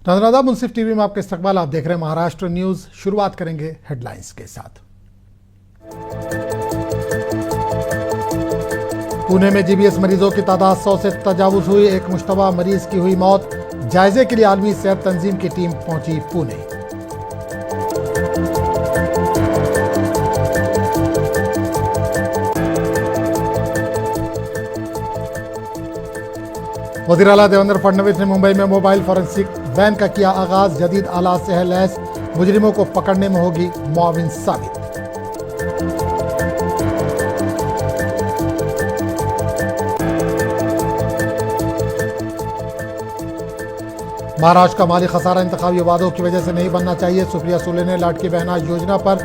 नाज़रीन मुंसिफ टीवी में आपका इस्तकबाल। आप देख रहे हैं महाराष्ट्र न्यूज। शुरुआत करेंगे हेडलाइंस के साथ। पुणे में जीबीएस मरीजों की तादाद 100 से तजावुज हुई। एक मुश्तबा मरीज की हुई मौत। जायजे के लिए आलमी सेहत तंजीम की टीम पहुंची पुणे। वज़ीर आला देवेंद्र फडणवीस ने मुंबई में मोबाइल फॉरेंसिक वैन का किया आगाज। जदीद आलात से है लैस, मुजरिमों को पकड़ने में होगी मुआविन साबित। महाराष्ट्र का माली खसारा इंतखाबी वादों की वजह से नहीं बनना चाहिए। सुप्रिया सुले ने लाटकी बहना योजना पर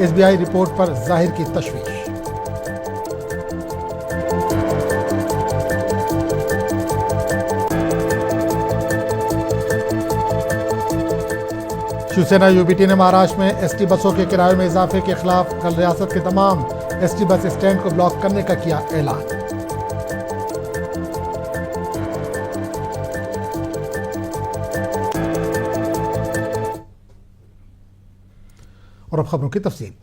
एसबीआई रिपोर्ट पर जाहिर की तशवीश। शिवसेना यूबीटी ने महाराष्ट्र में एसटी बसों के किराए में इजाफे के खिलाफ कल रियासत के तमाम एसटी बस स्टैंड को ब्लॉक करने का किया ऐलान। और अब खबरों की तफसील।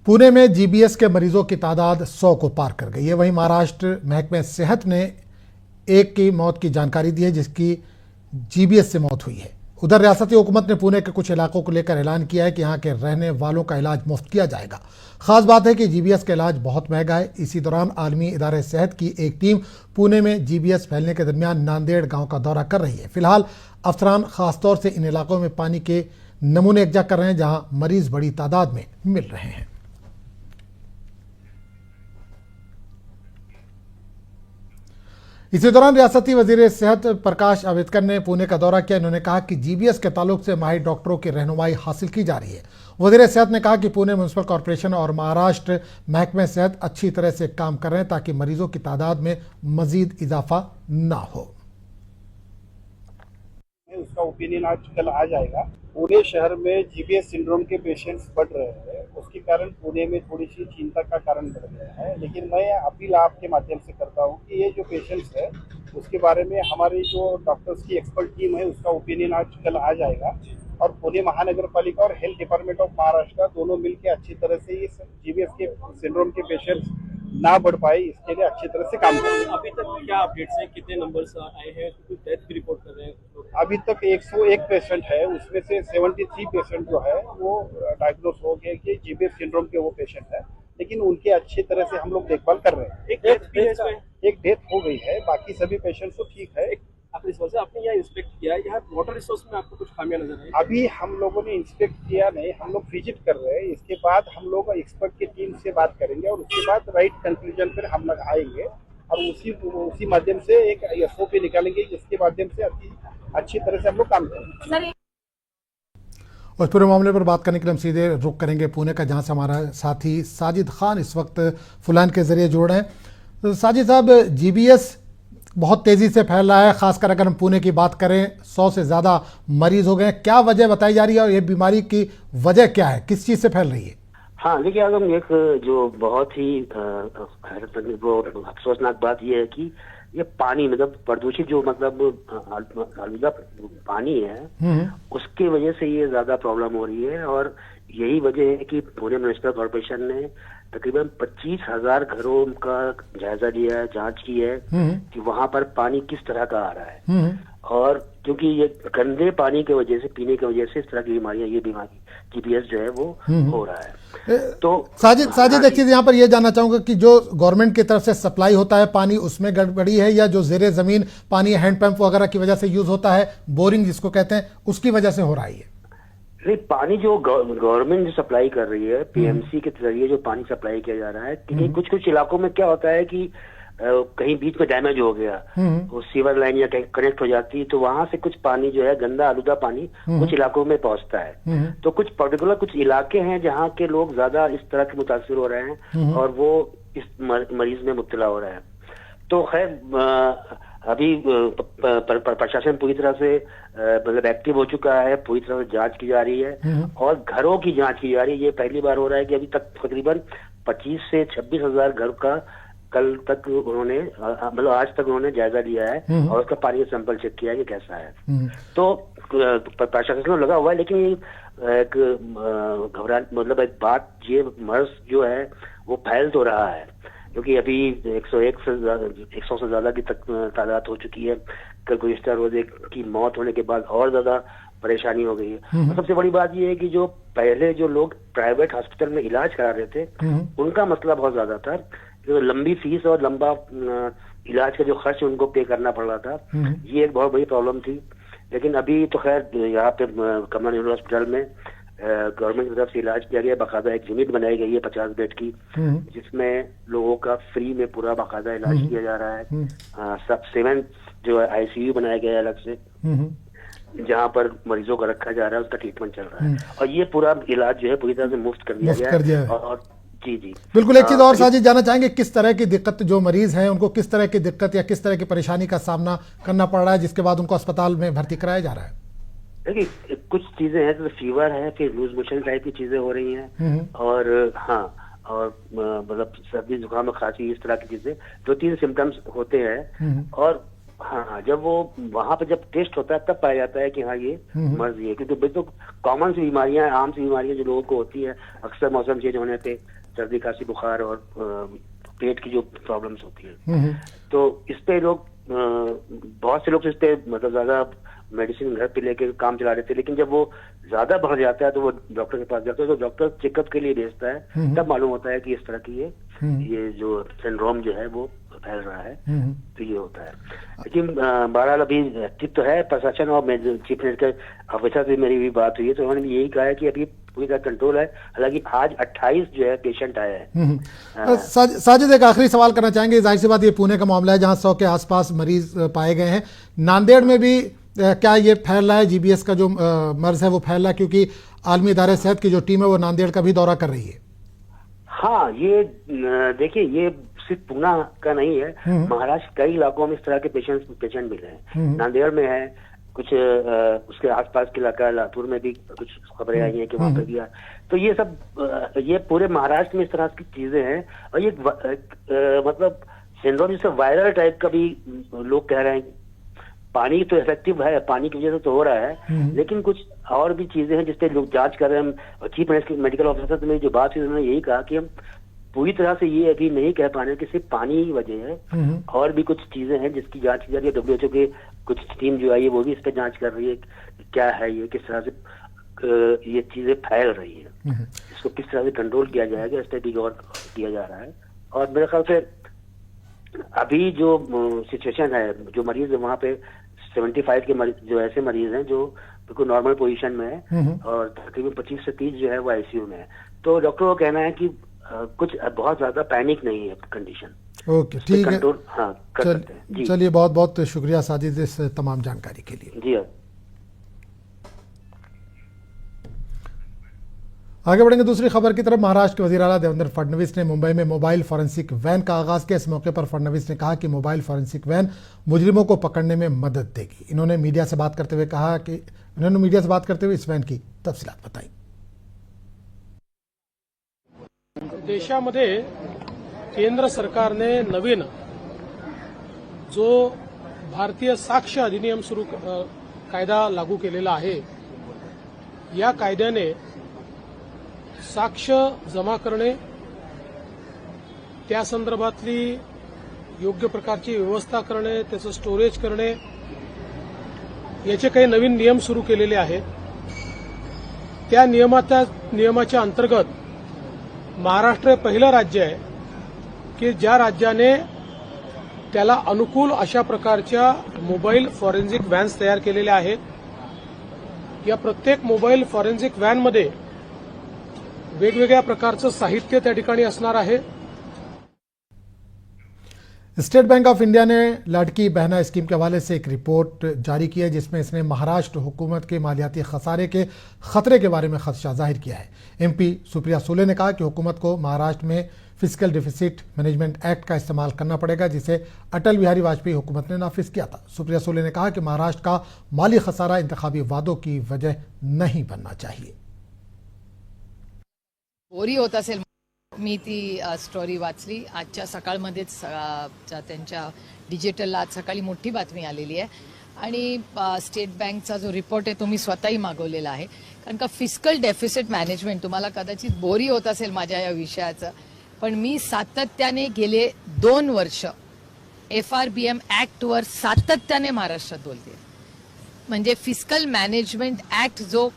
पुणे में जीबीएस के मरीजों की तादाद 100 को पार कर गई है। वहीं महाराष्ट्र महकमे सेहत ने एक की मौत की जानकारी दी है, जिसकी जीबीएस से मौत हुई है। उधर रियासती हुकूमत ने पुणे के कुछ इलाकों को लेकर ऐलान किया है कि यहाँ के रहने वालों का इलाज मुफ्त किया जाएगा। खास बात है कि जीबीएस का इलाज बहुत महंगा है। इसी दौरान आलमी इदारे सेहत की एक टीम पुणे में जीबीएस फैलने के दरमियान नांदेड़ गांव का दौरा कर रही है। फिलहाल अफसरान खासतौर से इन इलाकों में पानी के नमूने एकजा कर रहे हैं, जहां मरीज बड़ी तादाद में मिल रहे हैं। इसी दौरान रियासती वजीर सेहत प्रकाश जावड़ेकर ने पुणे का दौरा किया। इन्होंने कहा कि जीबीएस के ताल्लुक से माहिर डॉक्टरों की रहनुमाई हासिल की जा रही है। वजीर सेहत ने कहा कि पुणे म्युनिसिपल कॉरपोरेशन और महाराष्ट्र महकमे सेहत अच्छी तरह से काम कर रहे हैं ताकि मरीजों की तादाद में मजीद इजाफा ना हो। उसका ओपिनियन आज कल आ जाएगा। पुणे शहर में जीबीएस सिंड्रोम के पेशेंट्स बढ़ रहे हैं, उसके कारण पुणे में थोड़ी सी चिंता का कारण बढ़ गया है। लेकिन मैं अपील आपके माध्यम से करता हूँ कि ये जो पेशेंट्स है उसके बारे में हमारी जो डॉक्टर्स की एक्सपर्ट टीम है उसका ओपिनियन आज कल आ जाएगा और पुणे महानगर पालिका और हेल्थ डिपार्टमेंट ऑफ महाराष्ट्र दोनों मिलकर अच्छी तरह से इस जीबीएस के सिंड्रोम के पेशेंट्स ना बढ़ पाए, इसके लिए अच्छी तरह से काम कर रहे हैं। अभी तक क्या अपडेट्स हैं, कितने नंबर्स आए हैं, कुछ डेथ की रिपोर्ट कर रहे हैं? अभी तक 101 पेशेंट है, उसमें से 73 पेशेंट जो है वो डायग्नोस हो गए कि जीबीएस सिंड्रोम के वो पेशेंट है, लेकिन उनके अच्छी तरह से हम लोग देखभाल कर रहे हैं। एक डेथ हो गई है, बाकी सभी पेशेंट्स तो ठीक है। आपने यहाँ इंस्पेक्ट किया, यहाँ वाटर रिसोर्स में आपको कुछ खामियां नजर आई? अभी हम लोगों ने इंस्पेक्ट किया नहीं, हम लोग विजिट कर रहे हैं। इसके बाद हम लोग एक्सपर्ट की टीम से बात करेंगे और उसके बाद राइट कंक्लूजन पर हम लोग आएंगे और उसी माध्यम से एक एसओपी निकालेंगे, जिसके माध्यम से अच्छी तरह से हम लोग काम करेंगे। और पूरे मामले पर बात करने के लिए हम सीधे रुख करेंगे पुणे का, जहां से हमारा साथी साजिद खान इस वक्त फुलान के जरिए जुड़ रहे हैं। साजिद साहब, जीबीएस बहुत तेजी से फैल रहा है, खासकर अगर हम पुणे की बात करें 100 से ज़्यादा मरीज हो गए। क्या वजह बताई जा रही है और ये बीमारी की वजह क्या है, किस चीज़ से फैल रही है? हाँ, देखिए आगम, एक जो बहुत ही अफसोसनाक बात यह है कि ये पानी मतलब प्रदूषित जो मतलब आलूदा पानी है उसके वजह से ये ज्यादा प्रॉब्लम हो रही है। और यही वजह है कि पुणे म्युनिसिपल कॉर्पोरेशन ने तकरीबन 25,000 घरों का जायजा लिया है, जांच की है कि वहां पर पानी किस तरह का आ रहा है। और क्योंकि ये गंदे पानी की वजह से, पीने की वजह से इस तरह की बीमारियां, ये बीमारी जीबीएस जो है वो हो रहा है। तो साजिद एक चीज यहाँ पर यह जानना चाहूंगा कि जो गवर्नमेंट की तरफ से सप्लाई होता है पानी, उसमें गड़बड़ी है या जो जेरे जमीन पानी हैंडपंप वगैरह की वजह से यूज होता है, बोरिंग जिसको कहते हैं, उसकी वजह से हो रहा है? नहीं, पानी जो गवर्नमेंट जो सप्लाई कर रही है, पीएमसी के जरिए जो पानी सप्लाई किया जा रहा है, क्योंकि कुछ इलाकों में क्या होता है कि कहीं बीच में डैमेज हो गया, वो सीवर लाइन या कनेक्ट हो जाती है, तो वहां से कुछ पानी जो है गंदा आलूदा पानी कुछ इलाकों में पहुंचता है। तो कुछ पर्टिकुलर कुछ इलाके हैं जहाँ के लोग ज्यादा इस तरह के मुतासिर हो रहे हैं और वो इस मरीज में मुब्तला हो रहे हैं। तो खैर अभी प्रशासन पूरी तरह से मतलब एक्टिव हो चुका है, पूरी तरह से जांच की जा रही है और घरों की जांच की जा रही है। ये पहली बार हो रहा है कि अभी तक तकरीबन 25 से 26 हजार घर का कल तक उन्होंने मतलब आज तक उन्होंने जायजा लिया है और उसका पानी का सैंपल चेक किया है कि कैसा है। तो प्रशासन को लगा हुआ है, लेकिन एक घबरा मतलब एक बात, ये मर्ज जो है वो फैल तो रहा है, क्योंकि अभी 100 से ज्यादा की तादाद हो चुकी है। कल गुज़िश्ता रोज एक की मौत होने के बाद और ज्यादा परेशानी हो गई है। और सबसे बड़ी बात ये है कि जो पहले जो लोग प्राइवेट हॉस्पिटल में इलाज करा रहे थे उनका मसला बहुत ज्यादा था, जो लंबी फीस और लंबा इलाज का जो खर्च उनको पे करना पड़ रहा था, ये एक बहुत बड़ी प्रॉब्लम थी। लेकिन अभी तो खैर यहाँ पे कमला नेहरू हॉस्पिटल में गवर्नमेंट की तरफ से इलाज किया गया, बाकायदा एक यूनिट बनाई गई है 50 बेड की, जिसमें लोगों का फ्री में पूरा बाकायदा इलाज किया जा रहा है। सब 7 जो है ICU बनाया गया है अलग से, जहाँ पर मरीजों को रखा जा रहा है, उसका ट्रीटमेंट चल रहा है। और ये पूरा इलाज जो है पूरी तरह से मुफ्त कर दिया गया है। और जी बिल्कुल। एक चीज और साजिद जानना चाहेंगे, किस तरह की दिक्कत जो मरीज हैं उनको किस तरह की दिक्कत या किस तरह की परेशानी का सामना करना पड़ रहा है जिसके बाद उनको अस्पताल में भर्ती कराया जा रहा है? देखिए कुछ चीजें हैं, तो फीवर है, फिर लूज मोशन टाइप की चीजें हो रही हैं, और हाँ, और मतलब सर्दी जुकाम और खांसी, इस तरह की चीजें 2-3 सिम्टम्स होते हैं। और हाँ, जब वो वहां पे जब टेस्ट होता है तब पाया जाता है कि हाँ ये मर्ज है, क्योंकि तो कॉमन सी बीमारियां, आम सी बीमारियां जो लोगों को होती है अक्सर मौसम चेंज होने पे, सर्दी खांसी बुखार और पेट की जो प्रॉब्लम्स होती है, तो इस पे लोग बहुत से लोग इस पे मतलब ज्यादा मेडिसिन घर पे लेके काम चला रहे थे। लेकिन जब वो ज्यादा बढ़ जाता है तो वो डॉक्टर के पास जाते हैं, तो डॉक्टर चेकअप के लिए भेजता है, तब मालूम होता है कि इस तरह की ये जो सिंड्रोम जो है वो फैल रहा है, तो ये होता है। लेकिन बहरहाल अभी एक्टिव तो है प्रशासन, और चीफ मिनिस्टर ऑफिसर से मेरी भी बात हुई है, तो उन्होंने भी यही कहा है कि अभी पूरी तरह कंट्रोल है। हालांकि आज 28 जो है पेशेंट आए हैं। साजिद, एक आखिरी सवाल करना चाहेंगे। जाहिर सी बात ये पुणे का मामला है जहां 100 के आसपास मरीज पाए गए हैं। नांदेड़ में भी क्या ये फैल रहा है, GBS का जो मर्ज है वो फैल रहा है, क्योंकि आलमी इदारे सेहत की जो टीम है वो नांदेड़ का भी दौरा कर रही है? हाँ, ये देखिए ये सिर्फ पुणे का नहीं है, महाराष्ट्र कई इलाकों में इस तरह के पेशेंट मिले हैं। नांदेड़ में है कुछ, उसके आसपास के इलाका लातूर में भी कुछ खबरें आई हैं कि वहां पे भी है। तो ये सब ये पूरे महाराष्ट्र में इस तरह की चीजें हैं। और ये मतलब सिंड्रोम जिससे वायरल टाइप का भी लोग कह रहे हैं। पानी तो इफेक्टिव है, पानी की वजह से तो हो रहा है, लेकिन कुछ और भी चीजें हैं जिसपे लोग जांच कर रहे हैं। चीफ मेडिकल ऑफिसर से मेरी जो बात हुई, उन्होंने यही कहा कि हम पूरी तरह से ये अभी नहीं कह पा रहे कि सिर्फ पानी ही वजह है, और भी कुछ चीजें हैं जिसकी जांच की जा रही है। WHO के कुछ टीम जो आई है वो भी इस पे जांच कर रही है, क्या है ये, किस तरह से ये चीजें फैल रही है, इसको किस तरह से कंट्रोल किया जाएगा, इस पर भी गौर किया जा रहा है। और मेरे ख्याल से अभी जो सिचुएशन है, जो मरीज है वहाँ पे 75 के मरीज, जो ऐसे मरीज हैं जो बिल्कुल नॉर्मल पोजीशन में है, और तकरीबन 25 से 30 जो है वो ICU में है। तो डॉक्टर को कहना है कि कुछ बहुत ज्यादा पैनिक नहीं है कंडीशन। ओके, ठीक है, हाँ कर सकते हैं। चलिए, बहुत बहुत शुक्रिया साजिद इस तमाम जानकारी के लिए। जी हाँ। आगे बढ़ेंगे दूसरी खबर की तरफ। महाराष्ट्र के वज़ीर आला देवेंद्र फडणवीस ने मुंबई में मोबाइल फॉरेंसिक वैन का आगाज किया। इस मौके पर फडणवीस ने कहा कि मोबाइल फॉरेंसिक वैन मुजरिमों को पकड़ने में मदद देगी। इन्होंने मीडिया से बात करते हुए इस वैन की तफसीलात बताई। देशामध्ये केंद्र सरकारने नवीन जो भारतीय साक्ष अधिनियम कायदा लागू केलेला आहे, या कायद्याने साक्ष जमा करणे, त्या संदर्भातली योग्य प्रकारची व्यवस्था करणे, त्याचं स्टोरेज करणे, याचे काही नवीन नियम सुरू केलेले आहेत। त्या नियमाच्या अंतर्गत महाराष्ट्र हे पहिलं राज्य आहे की ज्या राज्याने त्याला अनुकूल अशा प्रकारच्या मोबाईल फॉरेन्सिक व्हॅन्स तयार केलेल्या आहेत। या प्रत्येक मोबाईल फॉरेन्सिक व्हॅनमध्ये वेगवेगळ्या प्रकारचं साहित्य त्या ठिकाणी असणार आहे। स्टेट बैंक ऑफ इंडिया ने लाडकी बहना स्कीम के हवाले से एक रिपोर्ट जारी की है, जिसमें इसने महाराष्ट्र हुकूमत के मालियाती खसारे के खतरे के बारे में खदशा जाहिर किया है। MP सुप्रिया सुले ने कहा कि हुकूमत को महाराष्ट्र में फिस्कल डिफिसिट मैनेजमेंट एक्ट का इस्तेमाल करना पड़ेगा, जिसे अटल बिहारी वाजपेयी हुकूमत ने नाफिज किया था। सुप्रिया सुले ने कहा कि महाराष्ट्र का माली खसारा इंतखाबी वादों की वजह नहीं बनना चाहिए। चोरी होत असेल, मी ती स्टोरी वाचली आजच्या सकाळमध्येच त्यांच्या डिजिटलला आज सकाळी मोठी बातमी आलेली आहे आणि स्टेट बँकचा जो रिपोर्ट आहे तो मी स्वतःही मागवलेला आहे कारण का फिस्कल डेफिसिट मॅनेजमेंट तुम्हाला कदाचित बोरी होत असेल माझ्या या विषयाचं पण मी सातत्याने गेले 2 वर्ष FRBM ॲक्टवर सातत्याने महाराष्ट्रात बोलते म्हणजे फिस्कल मॅनेजमेंट ॲक्ट जो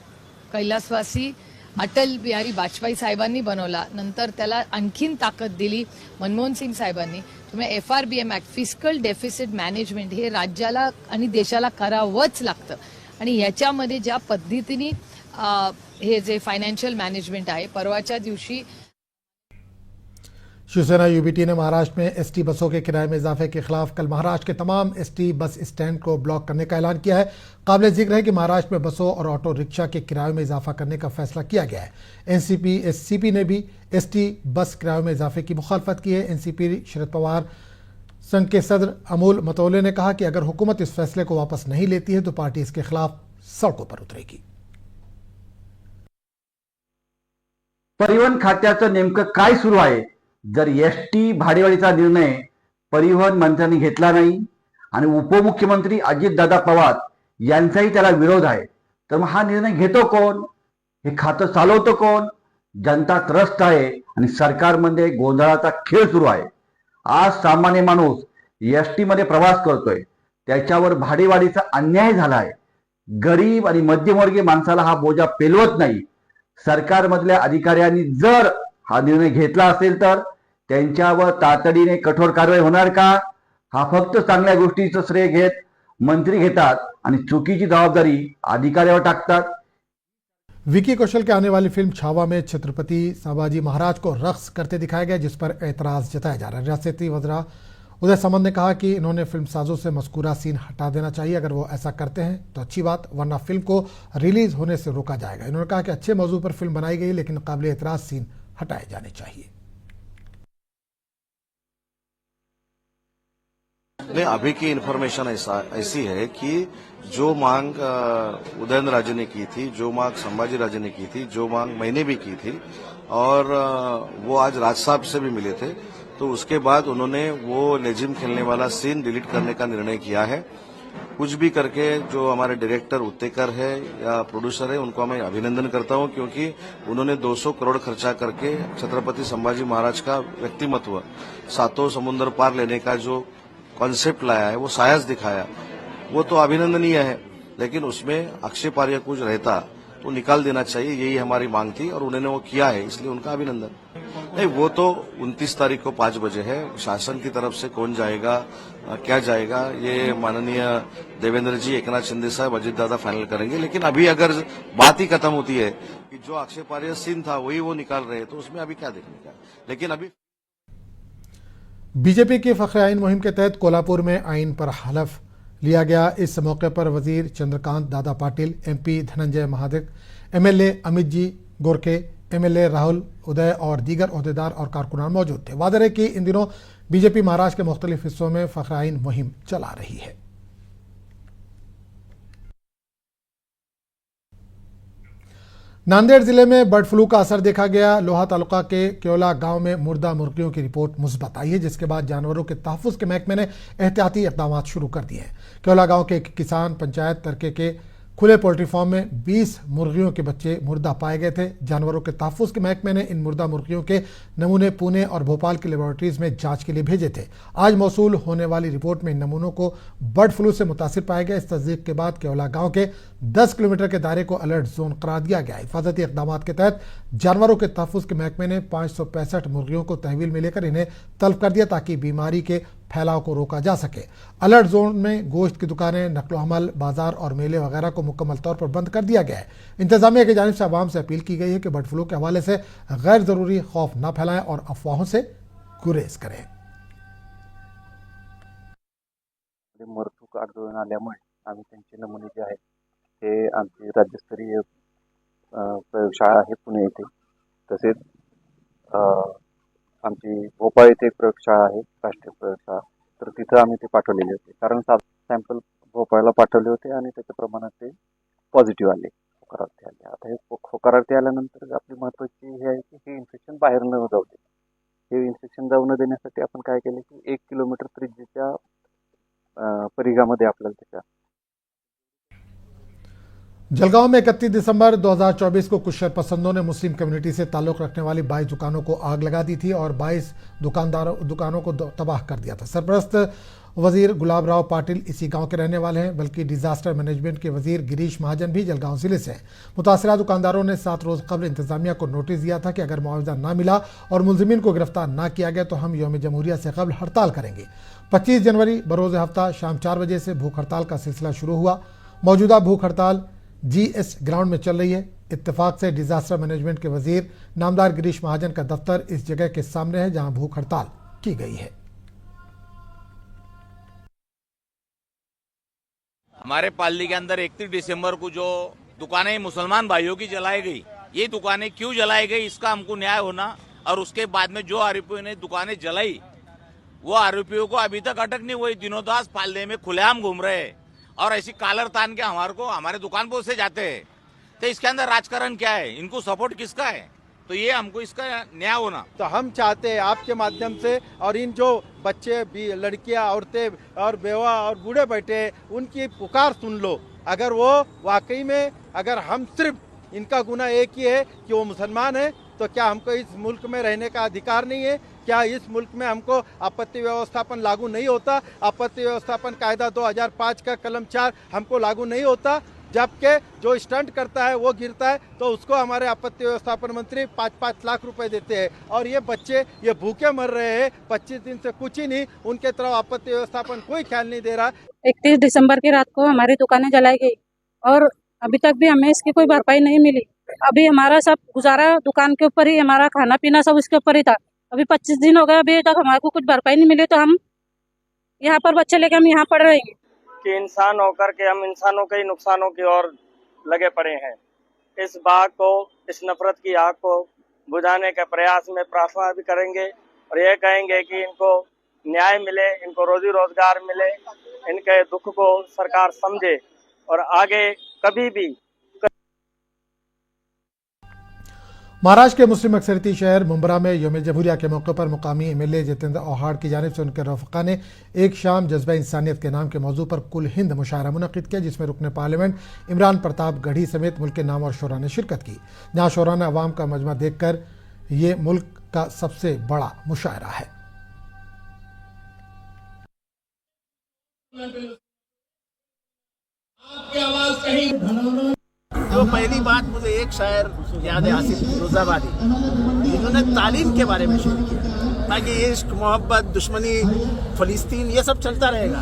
कैलासवासी अटल बिहारी वाजपेयी साहेबांनी बनवला नंतर त्याला आणखीन ताकद दिली मनमोहन सिंग साहेबांनी तुम्ही FRBM act fiscal deficit management हे राज्याला आणि देशाला करावंच लागतं आणि याच्यामध्ये ज्या पद्धतीने हे जे फायनान्शियल मॅनेजमेंट आहे परवाच्या दिवशी शिवसेना यूबीटी ने महाराष्ट्र में एसटी बसों के किराए में इजाफे के खिलाफ कल महाराष्ट्र के तमाम एसटी बस स्टैंड को ब्लॉक करने का ऐलान किया है। काबिल जिक्र है कि महाराष्ट्र में बसों और ऑटो रिक्शा के किरायों में इजाफा करने का फैसला किया गया है। एनसीपी एससीपी ने भी एसटी बस किरायों में इजाफे की मुखालफत की है। एनसीपी शरद पवार संघ के सदर अमोल मतोले ने कहा कि अगर हुकूमत इस फैसले को वापस नहीं लेती है तो पार्टी इसके खिलाफ सड़कों पर उतरेगी। परिवहन खात्याचं नेमकं काय सुरू आहे? जर एसटी भाडेवाढीचा निर्णय परिवहन मंत्र्यांनी घेतला नाही आणि उपमुख्यमंत्री अजितदादा पवार यांचाही त्याला विरोध आहे तर मग हा निर्णय घेतो कोण? हे खातं चालवतो कोण? जनता त्रस्त आहे आणि सरकारमध्ये गोंधळाचा खेळ सुरू आहे। आज सामान्य माणूस एसटी मध्ये प्रवास करतोय त्याच्यावर भाडेवाढीचा अन्याय झाला आहे। गरीब आणि मध्यमवर्गीय माणसाला हा बोजा पेलवत नाही। सरकारमधल्या अधिकाऱ्यांनी जर हा निर्णय घेतला असेल तर त्यांच्यावर तातडीने कठोर कारवाई होणार का? हा फक्त चांगल्या गोष्टीचं श्रेय घेत मंत्री घेतात आणि चुकीची जबाबदारी अधिकाऱ्यावर टाकतात। विकी कौशल की आने वाली फिल्म छावा में छत्रपति संभाजी महाराज को रक्स करते दिखाया गया जिस पर एतराज जताया जा रहा है। रियासती वज़रा उदय सामंत ने कहा कि इन्होंने फिल्म साजों से मज़कूरा सीन हटा देना चाहिए। अगर वो ऐसा करते हैं तो अच्छी बात, वरना फिल्म को रिलीज होने से रोका जाएगा। इन्होंने कहा कि अच्छे मौजू पर फिल्म बनाई गई लेकिन काबिल एतराज सीन हटाए जाने चाहिए। नहीं, अभी की इन्फॉर्मेशन ऐसी है कि जो मांग उदयन राजे ने की थी, जो मांग संभाजी राजे ने की थी, जो मांग मैंने भी की थी और वो आज राज साहब से भी मिले थे तो उसके बाद उन्होंने वो लेजिम खेलने वाला सीन डिलीट करने का निर्णय किया है। कुछ भी करके जो हमारे डायरेक्टर उत्तेकर है या प्रोड्यूसर है उनको मैं अभिनंदन करता हूं क्योंकि उन्होंने 200 करोड़ खर्चा करके छत्रपति संभाजी महाराज का व्यक्तिमत्व सातों समुद्र पार लेने का जो कॉन्सेप्ट लाया है वो साहस दिखाया, वो तो अभिनंदनीय है। लेकिन उसमें आक्षेपार्ह कुछ रहता तो निकाल देना चाहिए, यही हमारी मांग थी और उन्होंने वो किया है, इसलिए उनका अभिनंदन। नहीं, वो तो 29 तारीख को 5 बजे है। शासन की तरफ से कौन जाएगा क्या जाएगा ये माननीय देवेंद्र जी, एकनाथ शिंदे साहब, अजित दादा फाइनल करेंगे। लेकिन अभी अगर बात ही खत्म होती है कि जो आक्षेपार्ह सीन था वही वो निकाल रहे हैं तो उसमें अभी क्या देखने का। लेकिन अभी बीजेपी की फख्र आइन मुहिम के तहत कोल्हापुर में आइन पर हलफ लिया गया। इस मौके पर वजीर Chandrakant Dada Patil, MP Dhananjay Mahadik, MLA Amit ji Gorkhe, MLA Rahul उदय और दीगर ओहदेदार और कारकुनान मौजूद थे। वाज़ेह है कि इन दिनों बीजेपी महाराष्ट्र के मुख्तलिफ हिस्सों में फख्र आइन मुहिम चला रही है। नांदेड़ जिले में बर्ड फ्लू का असर देखा गया। लोहा तालुका के क्योला गांव में मुर्दा मुर्गियों की रिपोर्ट मुस्बत आई है जिसके बाद जानवरों के तहफ़्फ़ुज़ के महकमे ने एहतियाती इक़दाम शुरू कर दिए हैं। क्योला गांव के एक किसान पंचायत तरके के खुले पोल्ट्री फार्म में 20 मुर्गियों के बच्चे मुर्दा पाए गए थे। जानवरों के तहफ़्फ़ुज़ के महकमे ने इन मुर्दा मुर्गियों के नमूने पुणे और भोपाल की लेबॉरेटरीज में जांच के लिए भेजे थे। आज मौसूल होने वाली रिपोर्ट में इन नमूनों को बर्ड फ्लू से मुतासिर पाया गया। इस तस्दीक के बाद केवला गांव के 10 किलोमीटर के दायरे को अलर्ट जोन करार दिया गया। हिफाजती इक़दाम के तहत जानवरों के तहफ़्फ़ुज़ के महकमे ने 565 मुर्गियों को तहवील में लेकर इन्हें तलब कर दिया ताकि बीमारी के फैलाव को रोका जा सके। अलर्ट जोन में गोश्त की दुकानें, नकलो हमल, बाजार और मेले वगैरह को मुकम्मल तौर पर बंद कर दिया गया है। इंतजामिया की जानिब से आवाम से अपील की गई है कि बर्ड फ्लू के हवाले से गैर जरूरी खौफ न फैलाएं और अफवाहों से गुरेज करें। मरतूक आढळून आल्यामुळे आम्ही त्यांचे नमुने जे आहेत ते आमची राज्यस्तरीय प्रयोगशाळा आहे पुणे येथे, तसेच आमची भोपाळ येथे एक प्रयोगशाळा आहे राष्ट्रीय प्रयोगशाळा, तर तिथं आम्ही ते पाठवलेले होते कारण सॅम्पल भोपाळला पाठवले होते आणि त्याच्या प्रमाणात ते पॉझिटिव्ह आले, होकारार्थी आले। आता हे होकारार्थी आल्यानंतर आपली महत्त्वाची हे आहे की हे इन्फेक्शन बाहेर न जाऊ दे। हे इन्फेक्शन जाऊ न देण्यासाठी आपण काय केलं की 1 किलोमीटर त्रिज्येच्या परिघामध्ये आपल्याला त्याच्या जलगांव में 31 दिसंबर 2024 को कुछ शरपसंदों ने मुस्लिम कम्युनिटी से ताल्लुक रखने वाली 22 दुकानों को आग लगा दी थी और 22 दुकानों को तबाह कर दिया था। सरपरस्त वजीर गुलाब राव पाटिल इसी गांव के रहने वाले हैं, बल्कि डिजास्टर मैनेजमेंट के वजीर गिरीश महाजन भी जलगांव जिले से हैं। मुतासरा दुकानदारों ने 7 रोज कबल इंतजामिया को नोटिस दिया था कि अगर मुआवजा ना मिला और मुलजिमीन को गिरफ्तार ना किया गया तो हम यौम जमहूरिया से कबल हड़ताल करेंगे। 25 जनवरी बरोज हफ्ता शाम 4 बजे से भूख हड़ताल का सिलसिला शुरू हुआ। मौजूदा भूख हड़ताल GS ग्राउंड में चल रही है। इत्तेफाक से डिजास्टर मैनेजमेंट के वजीर नामदार गिरीश महाजन का दफ्तर इस जगह के सामने है जहां भूख हड़ताल की गई है। हमारे पाली के अंदर 31 दिसंबर को जो दुकानें मुसलमान भाइयों की जलाई गई, ये दुकानें क्यों जलाई गई इसका हमको न्याय होना, और उसके बाद में जो आरोपियों ने दुकानें जलाई वो आरोपियों को अभी तक अटक नहीं हुई। दिनों दास पालने में खुलेआम घूम रहे हैं और ऐसी कालर तान के हमारे दुकान पर से जाते हैं। तो इसके अंदर राजकारण क्या है, इनको सपोर्ट किसका है? तो ये हमको इसका न्याय होना। तो हम चाहते हैं आपके माध्यम से, और इन जो बच्चे भी, लड़कियां, औरतें और बेवा और बूढ़े बैठे उनकी पुकार सुन लो। अगर वो वाकई में, अगर हम सिर्फ इनका गुना एक ही है कि वो मुसलमान है, तो क्या हमको इस मुल्क में रहने का अधिकार नहीं है? क्या इस मुल्क में हमको आपत्ति व्यवस्थापन लागू नहीं होता? आपत्ति व्यवस्थापन कायदा 2005 का कलम 4 हमको लागू नहीं होता? जबकि जो स्टंट करता है वो गिरता है तो उसको हमारे आपत्ति व्यवस्थापन मंत्री 5-5 लाख रुपए देते हैं, और ये बच्चे ये भूखे मर रहे हैं 25 दिन से, कुछ ही नहीं, उनके तरफ आपत्ति व्यवस्थापन कोई ख्याल नहीं दे रहा। 31 दिसंबर की रात को हमारी दुकानें जलाई गई और अभी तक भी हमें इसकी कोई भरपाई नहीं मिली। अभी हमारा सब गुजारा दुकान के ऊपर ही, हमारा खाना पीना सब इसके ऊपर ही था। अभी 25 दिन हो गए, अभी तक हमारे को कुछ भरपाई नहीं मिली, तो हम यहाँ पर बच्चे लेके हम यहाँ पढ़ रहे हैं कि इंसान होकर के हम इंसानों के ही नुकसानों की ओर लगे पड़े हैं। इस बात को, इस नफरत की आग को बुझाने के प्रयास में प्रार्थना भी करेंगे और ये कहेंगे कि इनको न्याय मिले, इनको रोजी रोजगार मिले, इनके दुख को सरकार समझे और आगे कभी भी। महाराष्ट्र के मुस्लिम अक्सरियती शहर मुंब्रा में यौम जमहूरिया के मौके पर मुकामी MLA जितेंद्र औहाड़ की जानिब से उनके रफ़क़ा ने एक शाम जज्बा इंसानियत के नाम के मौजू पर कुल हिंद मुशायरा मुनक़िद किया, जिसमें रुकन पार्लियामेंट इमरान प्रताप गढ़ी समेत मुल्क के नामवर शोरा ने शिरकत की। जहाँ शोरा ने अवाम का मजमा देखकर ये मुल्क का सबसे बड़ा मुशायरा है। जो पहली बात मुझे एक शायर याद है, आसिफ फिरोजाबादी, जिन्होंने तालीम के बारे में शेर किया, ताकि इश्क, मोहब्बत, दुश्मनी, फलस्तीन ये सब चलता रहेगा,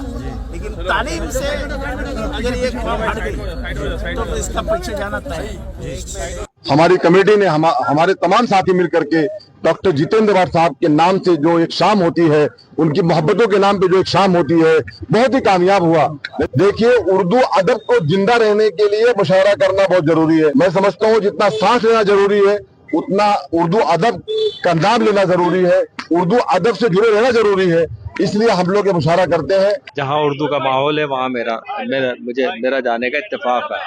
लेकिन तालीम से अगर ये कौम हट गई तो इसका पीछे जाना तय है। हमारी कमेटी ने हमारे तमाम साथी मिलकर के डॉक्टर जितेंद्र औहाड़ साहब के नाम से जो एक शाम होती है, उनकी मोहब्बतों के नाम पे जो एक शाम होती है, बहुत ही कामयाब हुआ। देखिए, उर्दू अदब को जिंदा रहने के लिए मुशायरा करना बहुत जरूरी है। मैं समझता हूँ जितना सांस लेना जरूरी है उतना उर्दू अदब का नाम लेना जरूरी है, उर्दू अदब से जुड़े रहना जरूरी है। इसलिए हम लोग ये मुशायरा करते हैं। जहाँ उर्दू का माहौल है वहाँ मेरा जाने का इत्तेफाक है,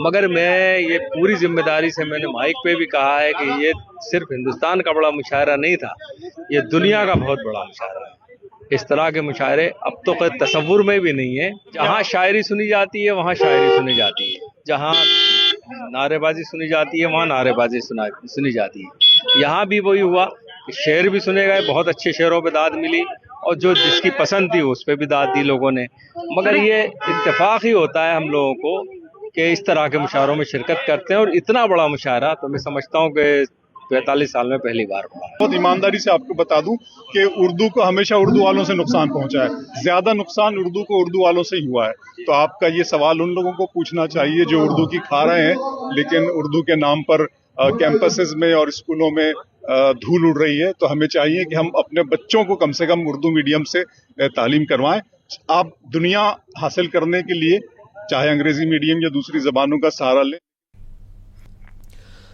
मगर मैं ये पूरी जिम्मेदारी से, मैंने माइक पे भी कहा है कि ये सिर्फ हिंदुस्तान का बड़ा मुशायरा नहीं था, ये दुनिया का बहुत बड़ा मुशायरा है। इस तरह के मुशायरे अब तो कोई तसव्वुर में भी नहीं है। जहाँ शायरी सुनी जाती है वहाँ शायरी सुनी जाती है, जहाँ नारेबाजी सुनी जाती है वहाँ नारेबाजी सुनी जाती है। यहाँ भी वही हुआ, शेर भी सुने गए, बहुत अच्छे शेरों पे दाद मिली, और जो जिसकी पसंद थी उस पर भी दाद दी लोगों ने। मगर ये इत्तेफाक ही होता है हम लोगों को कि इस तरह के मुशायरों में शिरकत करते हैं, और इतना बड़ा मुशायरा तो मैं समझता हूँ कि 45 साल में पहली बार हुआ। बहुत ईमानदारी से आपको बता दूं कि उर्दू को हमेशा उर्दू वालों से नुकसान पहुंचा है, ज्यादा नुकसान उर्दू को उर्दू वालों से ही हुआ है। तो आपका ये सवाल उन लोगों को पूछना चाहिए जो उर्दू की खा रहे हैं, लेकिन उर्दू के नाम पर कैंपसेस में और स्कूलों में धूल उड़ रही है। तो हमें चाहिए कि हम अपने बच्चों को कम से कम उर्दू मीडियम से तालीम करवाएं। आप दुनिया हासिल करने के लिए चाहे अंग्रेजी मीडियम या दूसरी जबानों का सहारा लें।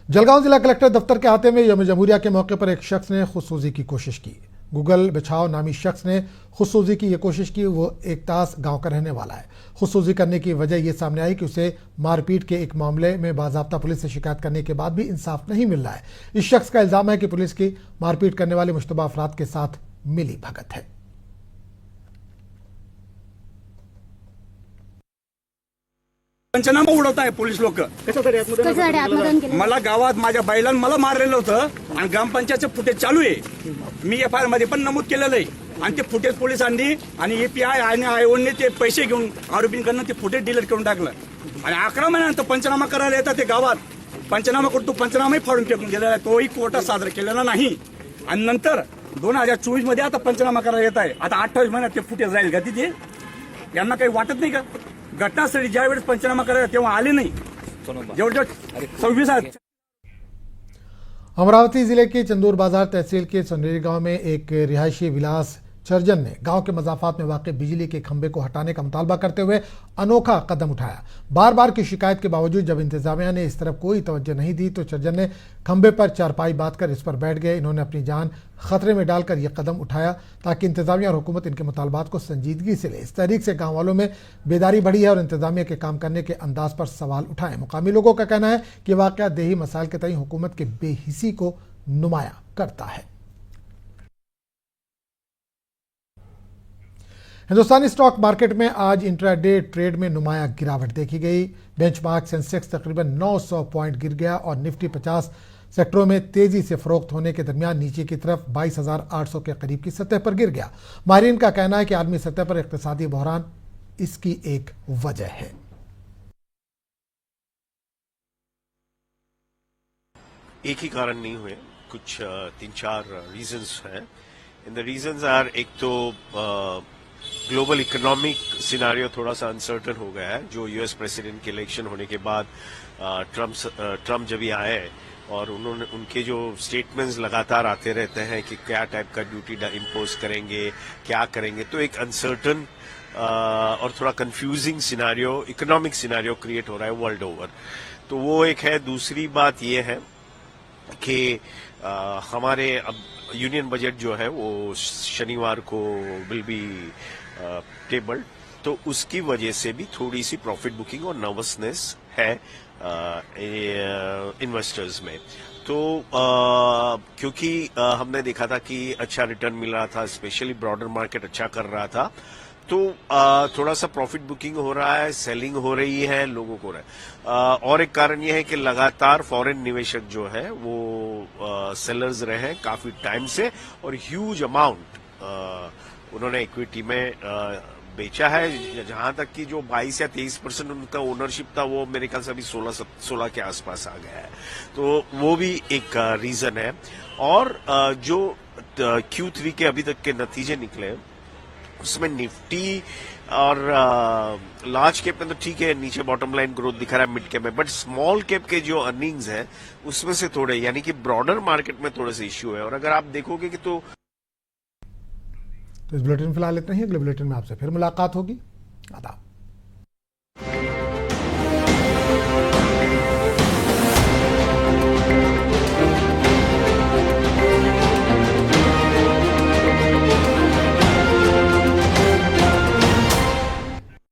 जलगांव जिला कलेक्टर दफ्तर के अहाते में यौम जमहूरिया के मौके पर एक शख्स ने खुदसूजी की कोशिश की। गूगल बिछाओ नामी शख्स ने खुदसूजी की यह कोशिश की। वो एकतास गांव का रहने वाला है। खुदसूजी करने की वजह यह सामने आई कि उसे मारपीट के एक मामले में बाज़ाब्ता पुलिस से शिकायत करने के बाद भी इंसाफ नहीं मिल रहा है। इस शख्स का इल्जाम है कि पुलिस की मारपीट करने वाले मुश्तबा अफराद के साथ मिली भगत है। पंचनामा उडवताय पोलीस लोक। मला गावात माझ्या बैलांना मला मारलेलं होतं आणि ग्रामपंचायतचं फुटेज चालू आहे। मी एफआयआर मध्ये पण नमूद केलेलं आहे आणि ते फुटेज पोलिसांनी आणि एपीआय आणि आयओने ते पैसे घेऊन आरोपींकडनं ते फुटेज डिलीट करून टाकलं आणि 11 महिन्यानंतर पंचनामा करायला येतात ते गावात। पंचनामा करतो, पंचनामाही फाडून फेकून दिलेला आहे, तोही कोर्टात सादर केलेला नाही आणि नंतर 2024 मध्ये आता पंचनामा करायला येत आहे। आता 28 महिन्यात ते फुटेज जाईल का तिथे? यांना काही वाटत नाही का? घटनास्थळी ज्या वेळेस पंचनामा करायला तेव्हा आले नाही। जवळजवळ 26 आहेत। अमरावती जिले के चंदूर बाजार तहसील के सोनेरी गांव में एक रिहायशी विलास चर्जन ने गांव के मजाफात में वाक़ बिजली के खंभे को हटाने का मुतालबा करते हुए अनोखा कदम उठाया। बार बार की शिकायत के बावजूद जब इंतजामिया ने इस तरफ कोई तवज्जो नहीं दी तो चर्जन ने खंभे पर चारपाई बांधकर इस पर बैठ गए। इन्होंने अपनी जान खतरे में डालकर यह कदम उठाया ताकि इंतजामिया और हुकूमत इनके मुतालबात को संजीदगी से ले। इस तहरीक से गाँव वालों में बेदारी बढ़ी है और इंतजामिया के काम करने के अंदाज पर सवाल उठाए। मुकामी लोगों का कहना है कि वाक़या देही मसाइल के तई हुकूमत के बेहिसी को नुमाया करता है। हिंदुस्तानी स्टॉक मार्केट में आज इंट्राडे ट्रेड में नुमाया गिरावट देखी गई। बेंचमार्क सेंसेक्स तकरीबन 900 पॉइंट गिर गया और निफ्टी 50 सेक्टरों में तेजी से फरोख्त होने के दरमियान नीचे की तरफ 22,800 के करीब की सतह पर गिर गया। माहिरीन का कहना है कि आलमी सतह पर इक्तिसादी बहरान इसकी एक वजह है। एक ही कारण नहीं हुए, कुछ 3-4 रीजंस हैं। इन द रीजंस आर, एक तो ग्लोबल इकोनॉमिक सिनारियो थोड़ा सा अनसर्टन हो गया है। जो यूएस प्रेसिडेंट के इलेक्शन होने के बाद ट्रम्प जब ये आए और उनके जो स्टेटमेंट्स लगातार आते रहते हैं कि क्या टाइप का ड्यूटी इम्पोज करेंगे, क्या करेंगे, तो एक अनसर्टन और थोड़ा confusing scenario, economic scenario create हो रहा है वर्ल्ड ओवर। तो वो एक है। दूसरी बात ये है कि हमारे अब यूनियन बजट जो है वो शनिवार को विल बी टेबल्ड, तो उसकी वजह से भी थोड़ी सी प्रॉफिट बुकिंग और नर्वसनेस है इन्वेस्टर्स में। तो क्योंकि हमने देखा था कि अच्छा रिटर्न मिल रहा था, स्पेशली ब्रॉडर मार्केट अच्छा कर रहा था, तो थोड़ा सा प्रॉफिट बुकिंग हो रहा है, सेलिंग हो रही है, लोगों को रहा है। और एक कारण यह है कि लगातार फॉरेन निवेशक जो है वो सेलर्स रहे हैं काफी टाइम से और ह्यूज अमाउंट उन्होंने इक्विटी में बेचा है। जहां तक कि जो 22 या 23% उनका ओनरशिप था वो मेरे ख्याल से अभी 16 के आसपास आ गया है। तो वो भी एक रीजन है। और जो Q3 के अभी तक के नतीजे निकले उसमें निफ्टी और लार्ज कैप में तो ठीक है, नीचे बॉटम लाइन ग्रोथ दिखा रहा है मिड कैप में, बट स्मॉल कैप के जो अर्निंग्स है उसमें से थोड़े, यानी कि ब्रॉडर मार्केट में थोड़े से इश्यू है। और अगर आप देखोगे कि तो इस बुलेटिन फिलहाल इतना ही। अगले बुलेटिन में आपसे फिर मुलाकात होगी। आदाब।